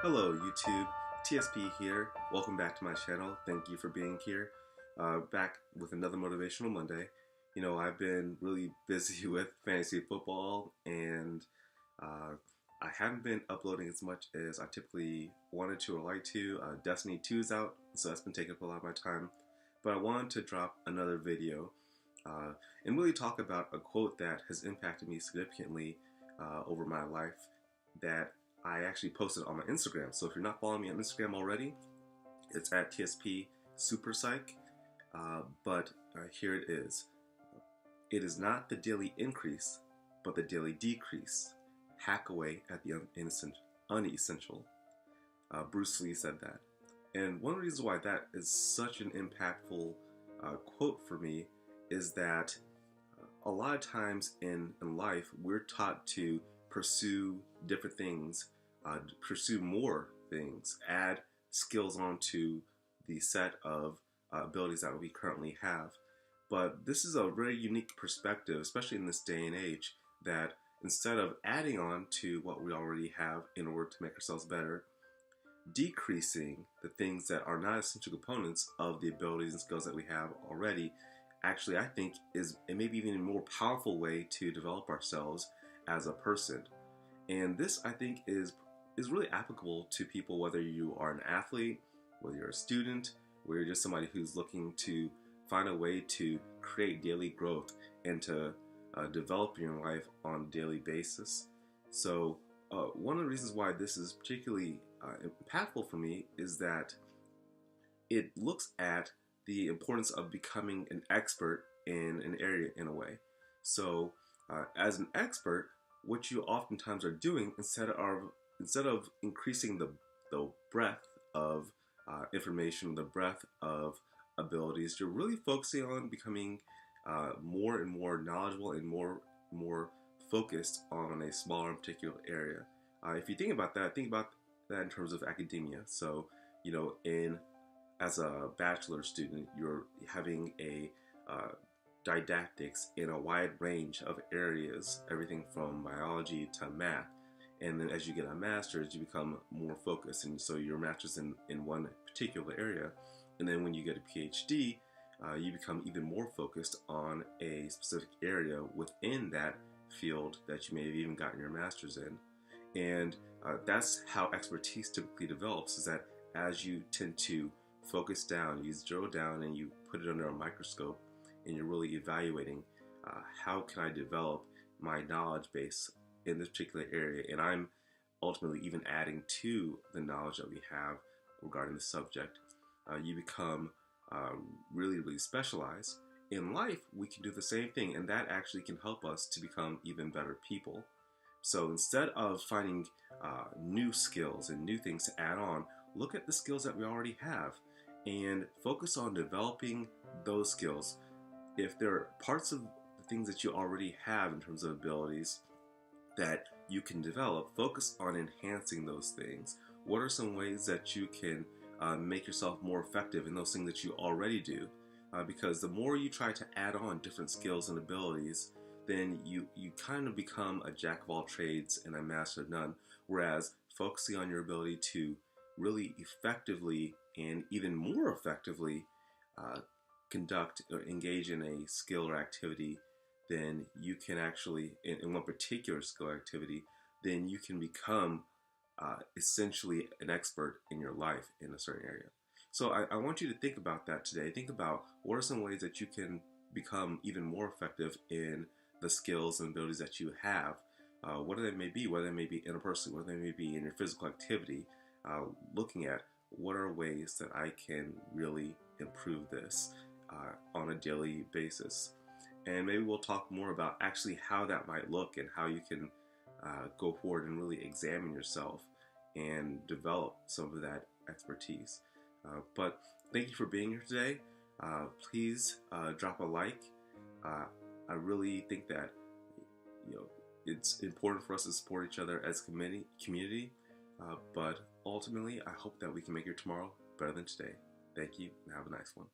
Hello YouTube, TSP here. Welcome back to my channel. Thank you for being here. Back with another Motivational Monday. You know, I've been really busy with fantasy football and I haven't been uploading as much as I typically wanted to or like to. Destiny 2 is out, so that's been taking up a lot of my time. But I wanted to drop another video and really talk about a quote that has impacted me significantly over my life that I actually posted on my Instagram. So if you're not following me on Instagram already, it's at TSP Superpsych. But here it is. It is not the daily increase, but the daily decrease. Hack away at the unessential. Bruce Lee said that. And one reason why that is such an impactful quote for me is that a lot of times in life, we're taught to pursue different things, pursue more things, add skills onto the set of abilities that we currently have. But this is a very unique perspective, especially in this day and age, that instead of adding on to what we already have in order to make ourselves better, decreasing the things that are not essential components of the abilities and skills that we have already, actually I think is maybe even a more powerful way to develop ourselves as a person. And this, I think, is really applicable to people, whether you are an athlete, whether you're a student, or you're just somebody who's looking to find a way to create daily growth and to develop your life on a daily basis. So one of the reasons why this is particularly impactful for me is that it looks at the importance of becoming an expert in an area in a way. So as an expert, what you oftentimes are doing, instead of increasing the breadth of information, the breadth of abilities, you're really focusing on becoming more and more knowledgeable and more focused on a smaller particular area. If you think about that in terms of academia. So, you know, as a bachelor student, you're having a didactics in a wide range of areas, everything from biology to math. And then as you get a master's, you become more focused, and so your master's in one particular area. And then when you get a PhD, you become even more focused on a specific area within that field that you may have even gotten your master's in. And that's how expertise typically develops, is that as you tend to focus down, you zero down and you put it under a microscope, and you're really evaluating how can I develop my knowledge base in this particular area, and I'm ultimately even adding to the knowledge that we have regarding the subject. You become really specialized. In life, we can do the same thing, and that actually can help us to become even better people. So instead of finding new skills and new things to add on, look at the skills that we already have and focus on developing those skills. If there are parts of the things that you already have in terms of abilities that you can develop, focus on enhancing those things. What are some ways that you can make yourself more effective in those things that you already do? Because the more you try to add on different skills and abilities, then you kind of become a jack of all trades and a master of none. Whereas focusing on your ability to really effectively and even more effectively conduct or engage in a skill or activity, then you can actually, in one particular skill or activity, then you can become essentially an expert in your life in a certain area. So I want you to think about that today. Think about what are some ways that you can become even more effective in the skills and abilities that you have. Whether they may be, whether they may be interpersonally, whether they may be in your physical activity, looking at what are ways that I can really improve this on a daily basis. And maybe we'll talk more about actually how that might look and how you can go forward and really examine yourself and develop some of that expertise. But thank you for being here today. Please drop a like. I really think that it's important for us to support each other as a community. But ultimately, I hope that we can make your tomorrow better than today. Thank you, and have a nice one.